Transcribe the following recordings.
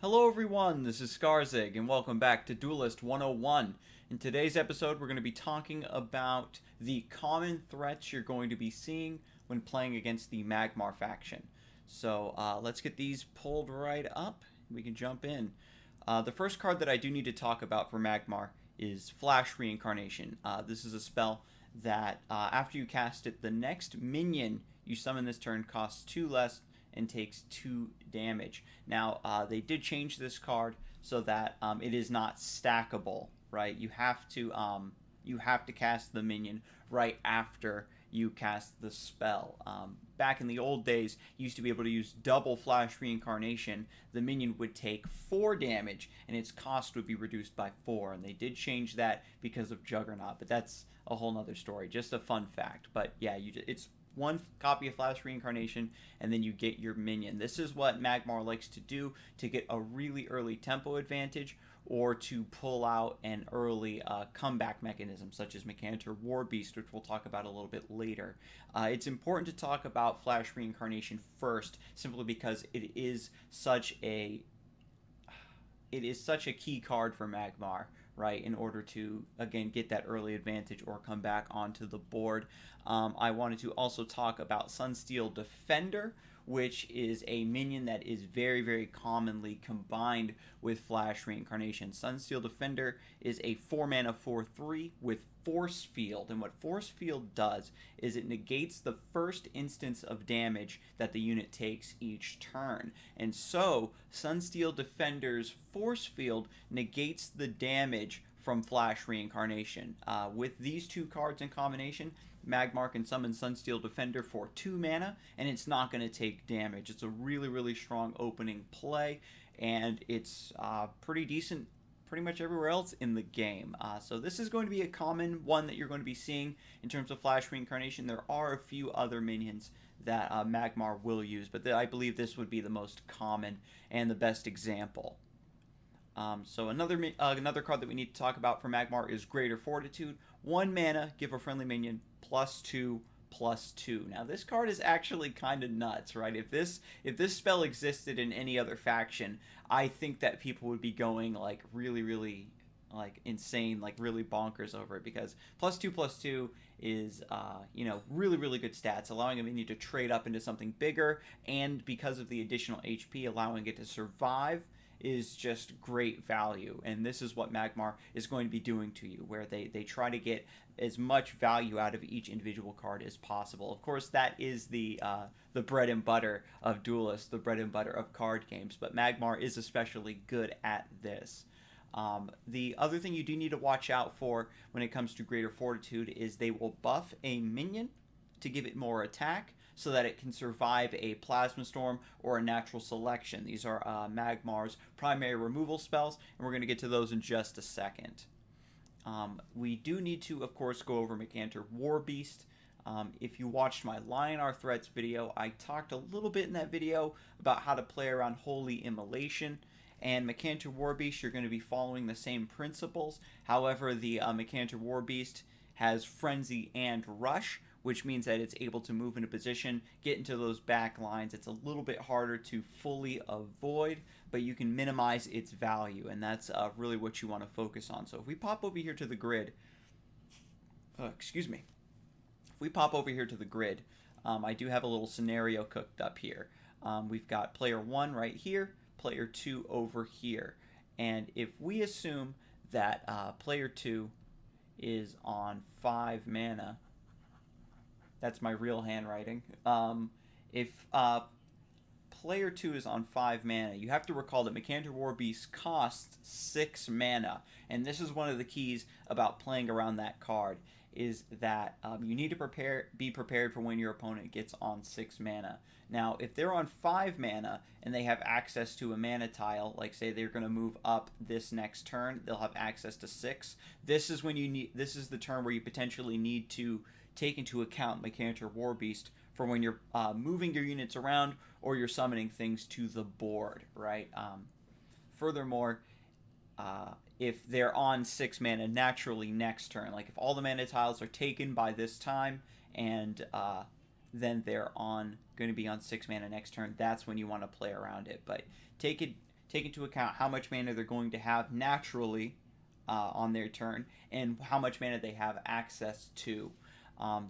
Hello everyone, this is Scarzig, and welcome back to Duelyst 101. In today's episode, we're going to be talking about the common threats you're going to be seeing when playing against the Magmar faction. So let's get these pulled right up. We can jump in. The first card that I do need to talk about for Magmar is Flash Reincarnation. This is a spell that after you cast it, the next minion you summon this turn costs 2 less and takes 2 damage. Now, they did change this card so that it is not stackable, right? You have to cast the minion right after you cast the spell. Back in the old days, you used to be able to use double Flash Reincarnation. The minion would take 4 damage, and its cost would be reduced by 4. And they did change that because of Juggernaut, but that's a whole nother story. Just a fun fact. But yeah, it's one copy of Flash Reincarnation, and then you get your minion. This is what Magmar likes to do to get a really early tempo advantage, or to pull out an early comeback mechanism, such as Magmar Warbeast, which we'll talk about a little bit later. It's important to talk about Flash Reincarnation first, simply because it is such a key card for Magmar, right, in order to, again, get that early advantage or come back onto the board. I wanted to also talk about Sunsteel Defender, which is a minion that is very, very commonly combined with Flash Reincarnation. Sunsteel Defender is a 4-mana 4/3 with Force Field, and what Force Field does is it negates the first instance of damage that the unit takes each turn. And so, Sunsteel Defender's Force Field negates the damage from Flash Reincarnation. With these two cards in combination, Magmar can summon Sunsteel Defender for 2 mana, and it's not going to take damage. It's a really, really strong opening play, and it's pretty decent pretty much everywhere else in the game. So this is going to be a common one that you're going to be seeing in terms of Flash Reincarnation. There are a few other minions that Magmar will use, but I believe this would be the most common and the best example. So another card that we need to talk about for Magmar is Greater Fortitude. 1 mana, give a friendly minion +2/+2. Now this card is actually kind of nuts, right? If this spell existed in any other faction, I think that people would be going like really, really like insane, like really bonkers over it, because +2/+2 is really, really good stats, allowing a minion to trade up into something bigger, and because of the additional HP, allowing it to survive is just great value. And this is what Magmar is going to be doing to you, where they try to get as much value out of each individual card as possible. Of course, that is the bread and butter of Duelyst, the bread and butter of card games, but Magmar is especially good at this. The other thing you do need to watch out for when it comes to Greater Fortitude is they will buff a minion to give it more attack, so that it can survive a Plasma Storm or a Natural Selection. These are Magmar's primary removal spells, and we're going to get to those in just a second. We do need to, of course, go over Magmar Warbeast. If you watched my Lionar Threats video, I talked a little bit in that video about how to play around Holy Immolation. And Magmar Warbeast, you're going to be following the same principles. However, the Magmar Warbeast has Frenzy and Rush, which means that it's able to move into position, get into those back lines. It's a little bit harder to fully avoid, but you can minimize its value, and that's really what you want to focus on. So if we pop over here to the grid, If we pop over here to the grid, I do have a little scenario cooked up here. We've got player 1 right here, player 2 over here. And if we assume that player 2 is on 5 mana, that's my real handwriting. If player 2 is on 5 mana, you have to recall that Magmar Warbeast costs 6 mana. And this is one of the keys about playing around that card, is that you need to be prepared for when your opponent gets on 6 mana. Now, if they're on 5 mana and they have access to a mana tile, like say they're going to move up this next turn, they'll have access to 6. This is the turn where you potentially need to take into account Magmar Warbeast for when you're moving your units around or you're summoning things to the board, right? Furthermore, if they're on 6 mana naturally next turn, like if all the mana tiles are taken by this time and then they're going to be on 6 mana next turn, that's when you want to play around it. But take take into account how much mana they're going to have naturally on their turn and how much mana they have access to.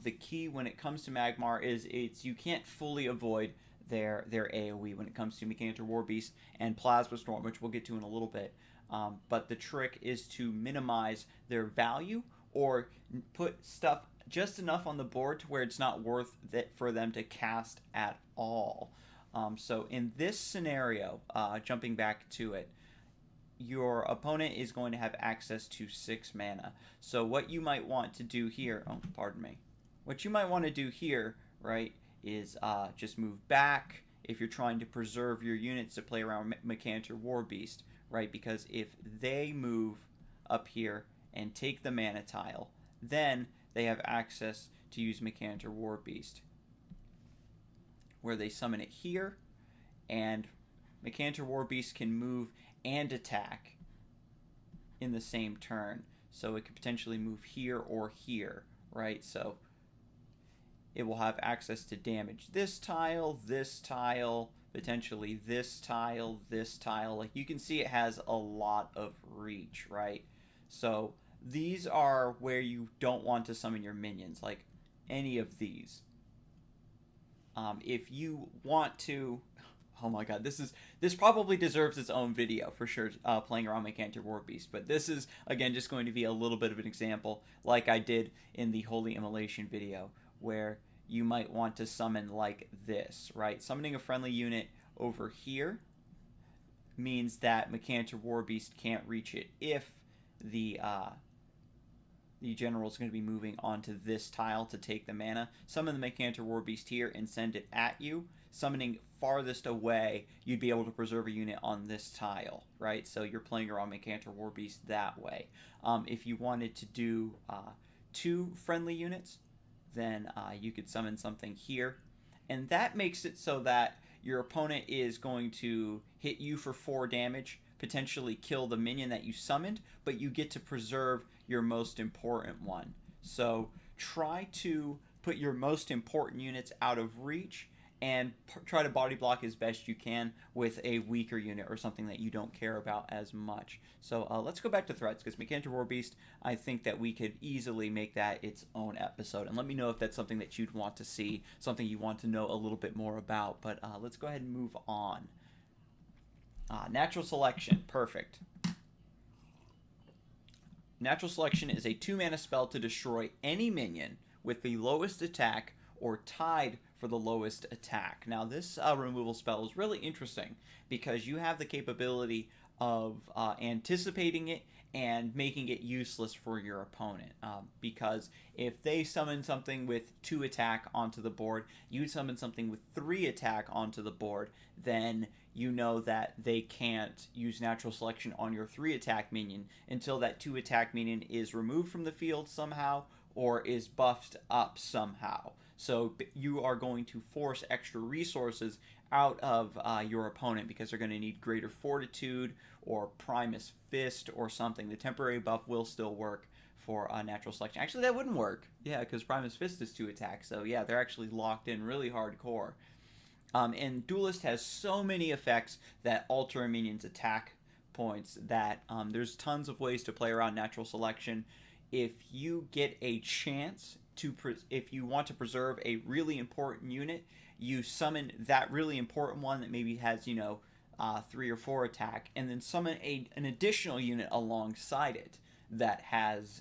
The key when it comes to Magmar is you can't fully avoid their AoE when it comes to Magmar Warbeast and Plasma Storm, which we'll get to in a little bit. But the trick is to minimize their value or put stuff just enough on the board to where it's not worth it for them to cast at all. So in this scenario, jumping back to it, your opponent is going to have access to 6 mana. So what you might want to do here, what you might want to do here, right, is just move back if you're trying to preserve your units to play around Magmar Warbeast, right? Because if they move up here and take the mana tile, then they have access to use Magmar Warbeast, where they summon it here, and Magmar Warbeast can move and attack in the same turn. So it could potentially move here or here, right? So it will have access to damage this tile, potentially this tile, this tile. Like you can see it has a lot of reach, right? So these are where you don't want to summon your minions, like any of these. If you want to, oh my god, this probably deserves its own video for sure, playing around Magmar Warbeast, but this is, again, just going to be a little bit of an example, like I did in the Holy Immolation video, where you might want to summon like this, right? Summoning a friendly unit over here means that Magmar Warbeast can't reach it if the general is going to be moving onto this tile to take the mana. Summon the Magmar Warbeast here and send it at you. Summoning farthest away, you'd be able to preserve a unit on this tile, right? So you're playing around Magmar Warbeast that way. If you wanted to do 2 friendly units, then you could summon something here. And that makes it so that your opponent is going to hit you for 4 damage, potentially kill the minion that you summoned, but you get to preserve your most important one. So try to put your most important units out of reach and try to body block as best you can with a weaker unit or something that you don't care about as much. So let's go back to threats, because Magmar Warbeast, I think that we could easily make that its own episode. And let me know if that's something that you'd want to see, something you want to know a little bit more about. But let's go ahead and move on. Natural Selection, perfect. Natural Selection is a 2-mana spell to destroy any minion with the lowest attack or tied for the lowest attack. Now this removal spell is really interesting because you have the capability of anticipating it and making it useless for your opponent. Because if they summon something with 2 attack onto the board, you summon something with 3 attack onto the board, then you know that they can't use Natural Selection on your 3 attack minion until that 2 attack minion is removed from the field somehow or is buffed up somehow. So you are going to force extra resources out of your opponent because they're going to need greater Fortitude or Primus Fist or something. The temporary buff will still work for Natural Selection. Actually, that wouldn't work. Yeah, because Primus Fist is 2 attacks. So yeah, they're actually locked in really hardcore. And Duelyst has so many effects that alter a minion's attack points that there's tons of ways to play around Natural Selection. If you get a chance to, if you want to preserve a really important unit, you summon that really important one that maybe has, 3 or 4 attack, and then summon an additional unit alongside it that has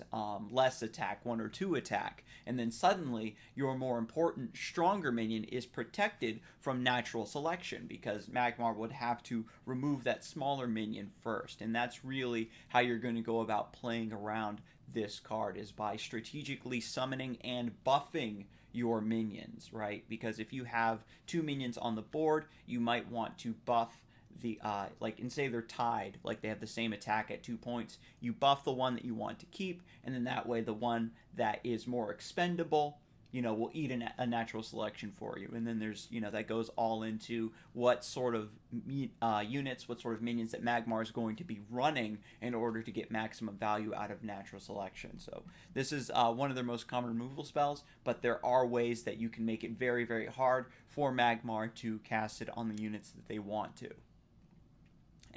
less attack, 1 or 2 attack, and then suddenly your more important, stronger minion is protected from Natural Selection because Magmar would have to remove that smaller minion first. And that's really how you're going to go about playing around this card, is by strategically summoning and buffing your minions, right? Because if you have 2 minions on the board, you might want to buff the and say they're tied, like they have the same attack at 2 points, you buff the one that you want to keep, and then that way the one that is more expendable, will eat a Natural Selection for you. And then there's, that goes all into what sort of units, what sort of minions that Magmar is going to be running in order to get maximum value out of Natural Selection. So this is one of their most common removal spells, but there are ways that you can make it very, very hard for Magmar to cast it on the units that they want to.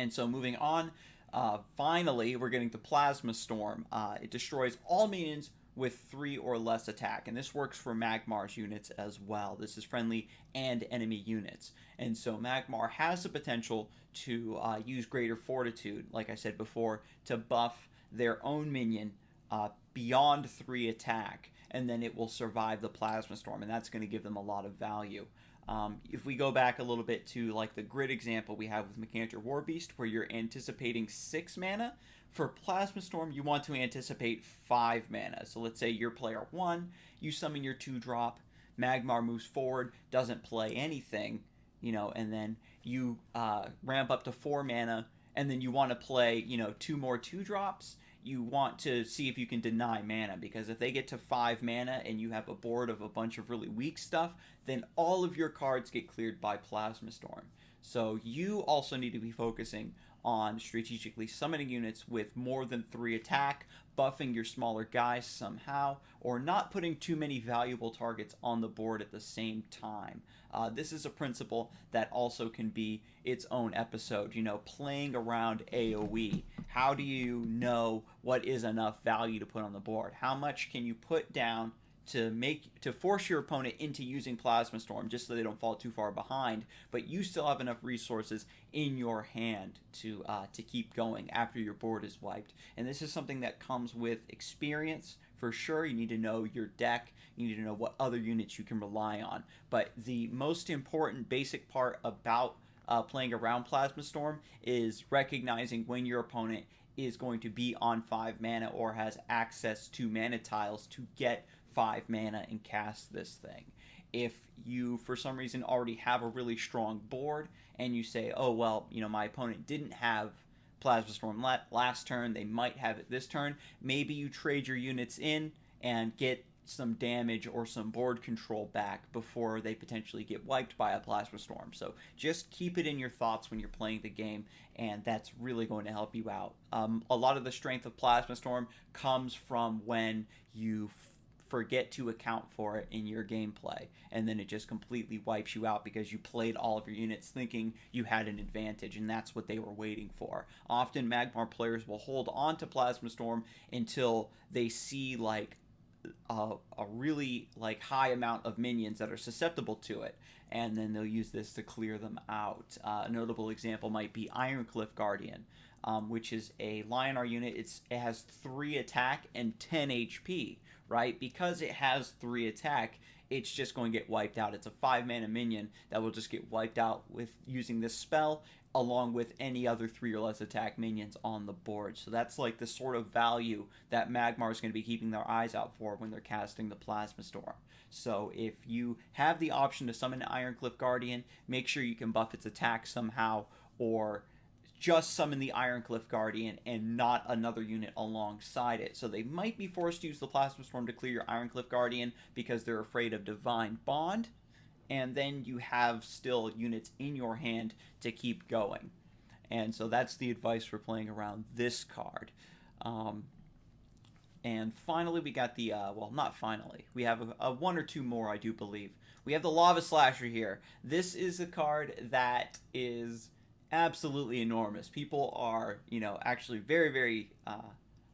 And so moving on, finally, we're getting to Plasma Storm. It destroys all minions with 3 or less attack, and this works for Magmar's units as well. This is friendly and enemy units, and so Magmar has the potential to use Greater Fortitude, like I said before, to buff their own minion beyond 3 attack, and then it will survive the Plasma Storm, and that's going to give them a lot of value. If we go back a little bit to like the grid example we have with Magmar Warbeast, where you're anticipating 6 mana, for Plasma Storm you want to anticipate 5 mana. So let's say you're player 1, you summon your 2-drop, Magmar moves forward, doesn't play anything, you know, and then you ramp up to 4 mana, and then you want to play, you know, 2 more 2-drops. You want to see if you can deny mana, because if they get to 5 mana and you have a board of a bunch of really weak stuff, then all of your cards get cleared by Plasma Storm. So you also need to be focusing on strategically summoning units with more than 3 attack, buffing your smaller guys somehow, or not putting too many valuable targets on the board at the same time. This is a principle that also can be its own episode, you know, playing around AoE. How do you know what is enough value to put on the board? How much can you put down to force your opponent into using Plasma Storm just so they don't fall too far behind, but you still have enough resources in your hand to keep going after your board is wiped. And this is something that comes with experience. For sure, you need to know your deck, you need to know what other units you can rely on. But the most important basic part about playing around Plasma Storm is recognizing when your opponent is going to be on 5 mana or has access to mana tiles to get 5 mana and cast this thing. If you for some reason already have a really strong board and you say, oh well, you know, my opponent didn't have Plasma Storm last turn, they might have it this turn, maybe you trade your units in and get some damage or some board control back before they potentially get wiped by a Plasma Storm. So just keep it in your thoughts when you're playing the game, and that's really going to help you out. A lot of the strength of Plasma Storm comes from when you forget to account for it in your gameplay, and then it just completely wipes you out because you played all of your units thinking you had an advantage, and that's what they were waiting for. Often Magmar players will hold on to Plasma Storm until they see like a really like high amount of minions that are susceptible to it, and then they'll use this to clear them out. A notable example might be Ironcliff Guardian, which is a Lionar unit. It has 3 attack and 10 HP, right? Because it has 3 attack, it's just going to get wiped out. It's a 5 mana minion that will just get wiped out with using this spell, along with any other 3 or less attack minions on the board. So that's like the sort of value that Magmar is going to be keeping their eyes out for when they're casting the Plasma Storm. So if you have the option to summon an Ironcliff Guardian, make sure you can buff its attack somehow, or just summon the Ironcliff Guardian and not another unit alongside it. So they might be forced to use the Plasma Storm to clear your Ironcliff Guardian because they're afraid of Divine Bond, and then you have still units in your hand to keep going. And so that's the advice for playing around this card. And finally, we got the, well, not finally. We have a 1 or 2 more, I do believe. We have the Lava Slasher here. This is a card that is absolutely enormous. People are, you know, actually very, very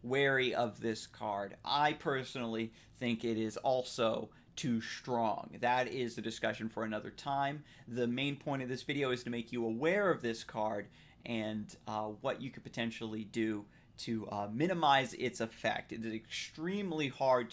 wary of this card. I personally think it is also too strong. That is a discussion for another time. The main point of this video is to make you aware of this card and what you could potentially do to minimize its effect. It is extremely hard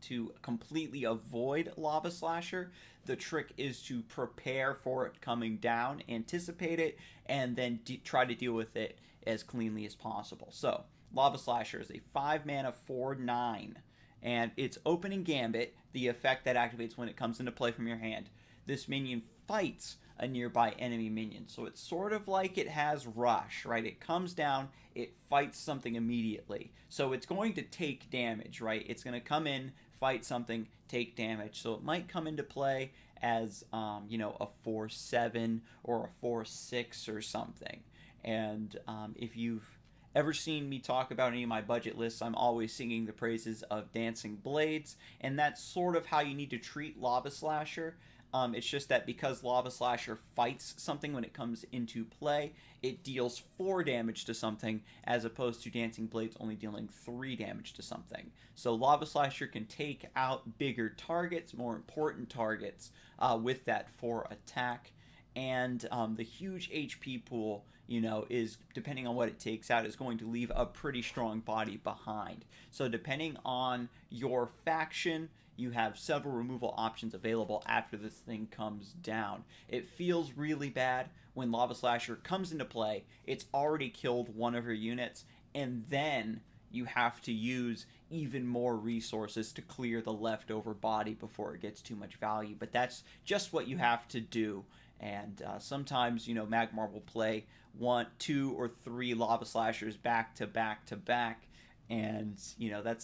to completely avoid Lava Slasher. The trick is to prepare for it coming down, anticipate it, and then try to deal with it as cleanly as possible. So, Lava Slasher is a 5 mana 4/9, and its opening gambit, the effect that activates when it comes into play from your hand. This minion fights a nearby enemy minion, so it's sort of like it has Rush, right? It comes down, it fights something immediately, so it's going to take damage, right? It's going to come in, fight something, take damage, so it might come into play as, you know, a 4/7 or a 4/6 or something. And if you've ever seen me talk about any of my budget lists, I'm always singing the praises of Dancing Blades, and that's sort of how you need to treat Lava Slasher. It's just that because Lava Slasher fights something when it comes into play, it deals 4 damage to something, as opposed to Dancing Blades only dealing 3 damage to something. So Lava Slasher can take out bigger targets, more important targets, with that 4 attack. And the huge HP pool, is, depending on what it takes out, is going to leave a pretty strong body behind. So depending on your faction, you have several removal options available after this thing comes down. It feels really bad when Lava Slasher comes into play. It's already killed one of your units, and then you have to use even more resources to clear the leftover body before it gets too much value. But that's just what you have to do. And sometimes, Magmar will play 1, 2, or 3 Lava Slashers back to back to back, and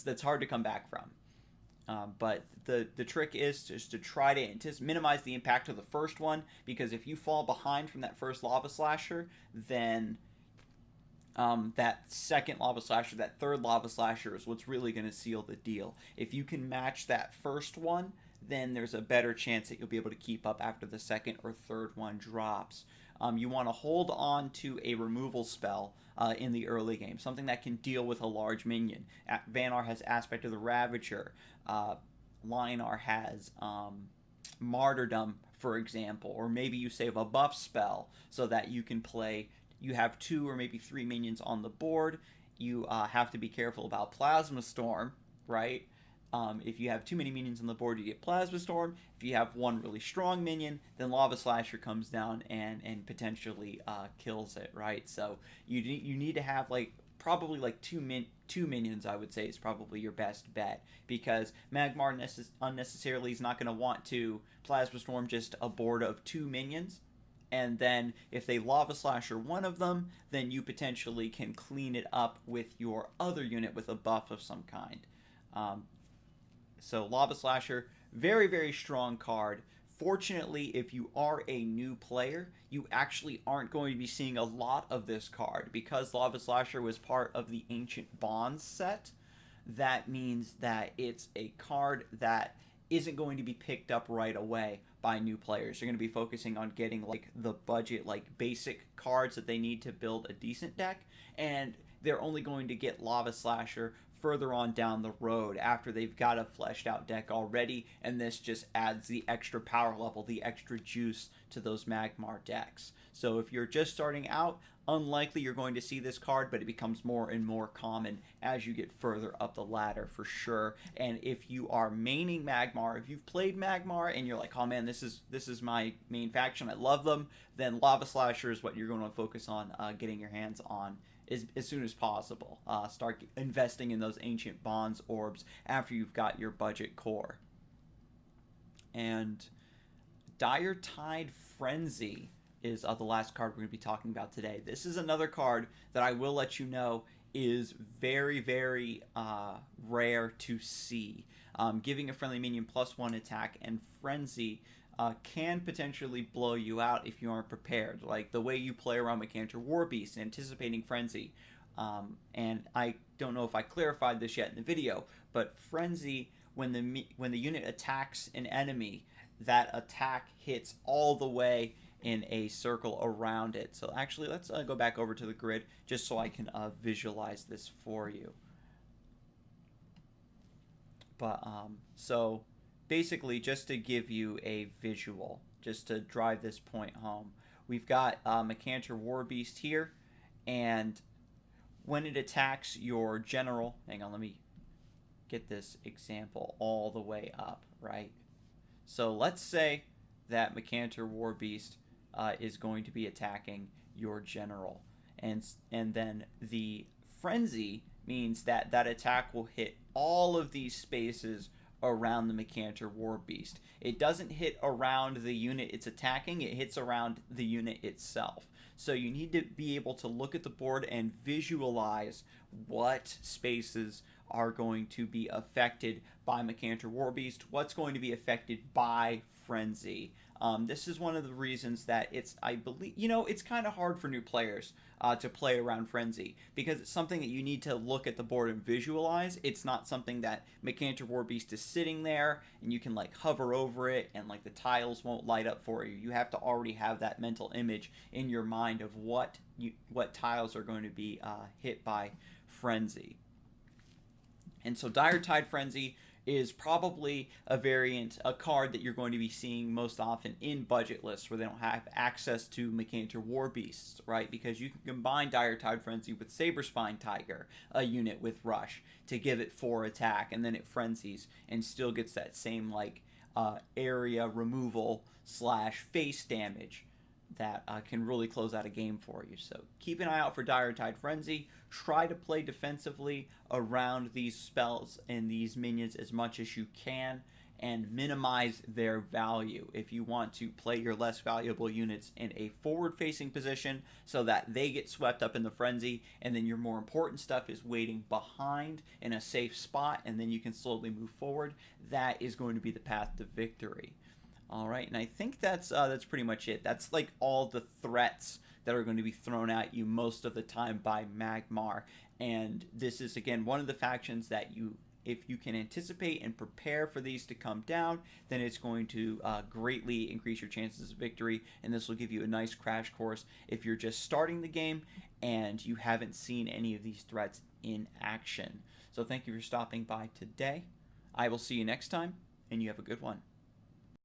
that's hard to come back from. But the trick is just to try to minimize the impact of the first one, because if you fall behind from that first Lava Slasher, then that second Lava Slasher, that third Lava Slasher is what's really going to seal the deal. If you can match that first one, then there's a better chance that you'll be able to keep up after the second or third one drops. You want to hold on to a removal spell in the early game, something that can deal with a large minion. Vanar has Aspect of the Ravager. Linar has Martyrdom, for example. Or maybe you save a buff spell so that you can play, you have 2 or maybe 3 minions on the board. You have to be careful about Plasma Storm, right? If you have too many minions on the board, you get Plasma Storm. If you have one really strong minion, then Lava Slasher comes down and potentially kills it, right? So you need to have probably two minions, I would say, is probably your best bet, because Magmar unnecessarily is not going to want to Plasma Storm just a board of 2 minions. And then if they Lava Slasher one of them, then you potentially can clean it up with your other unit with a buff of some kind. So Lava Slasher, very, very strong card. Fortunately, if you are a new player, you actually aren't going to be seeing a lot of this card. Because Lava Slasher was part of the Ancient Bonds set, that means that it's a card that isn't going to be picked up right away by new players. You're going to be focusing on getting the budget, basic cards that they need to build a decent deck, and they're only going to get Lava Slasher further on down the road after they've got a fleshed out deck already, and this just adds the extra power level, the extra juice to those Magmar decks. So if you're just starting out, unlikely you're going to see this card, but it becomes more and more common as you get further up the ladder for sure. And if you are maining Magmar, if you've played Magmar and you're like, oh man, this is my main faction, I love them, then Lava Slasher is what you're going to focus on getting your hands on as soon as possible. Start investing in those Ancient Bonds orbs after you've got your budget core. And Diretide Frenzy is the last card we're going to be talking about today. This is another card that I will let you know is very, very rare to see. Giving a friendly minion +1 attack and Frenzy can potentially blow you out if you aren't prepared. Like the way you play around Magmar Warbeast, anticipating Frenzy. And I don't know if I clarified this yet in the video, but Frenzy, when the unit attacks an enemy, that attack hits all the way in a circle around it. So actually, let's go back over to the grid just so I can visualize this for you. But so basically, just to give you a visual, just to drive this point home, we've got Magmar Warbeast here, and when it attacks your general, hang on, let me get this example all the way up, right? So let's say that Magmar Warbeast is going to be attacking your general, and then the Frenzy means that that attack will hit all of these spaces around the Magmar Warbeast. It doesn't hit around the unit it's attacking, it hits around the unit itself. So you need to be able to look at the board and visualize what spaces are going to be affected by Magmar Warbeast, what's going to be affected by Frenzy. This is one of the reasons that it's, I believe, it's kind of hard for new players to play around Frenzy, because it's something that you need to look at the board and visualize. It's not something that Magmar Warbeast is sitting there and you can like hover over it and like the tiles won't light up for you. You have to already have that mental image in your mind of what tiles are going to be hit by Frenzy. And so Diretide Frenzy is probably a card that you're going to be seeing most often in budget lists where they don't have access to Magmar Warbeasts, right? Because you can combine Diretide Frenzy with Saberspine Tiger, a unit with Rush, to give it 4 attack, and then it frenzies and still gets that same like area removal / face damage that can really close out a game for you. So keep an eye out for Diretide Frenzy. Try to play defensively around these spells and these minions as much as you can, and minimize their value. If you want to play your less valuable units in a forward-facing position so that they get swept up in the frenzy, and then your more important stuff is waiting behind in a safe spot, and then you can slowly move forward, that is going to be the path to victory. All right, and I think that's pretty much it. That's like all the threats that are going to be thrown at you most of the time by Magmar. And this is, again, one of the factions that if you can anticipate and prepare for these to come down, then it's going to greatly increase your chances of victory, and this will give you a nice crash course if you're just starting the game and you haven't seen any of these threats in action. So thank you for stopping by today. I will see you next time, and you have a good one.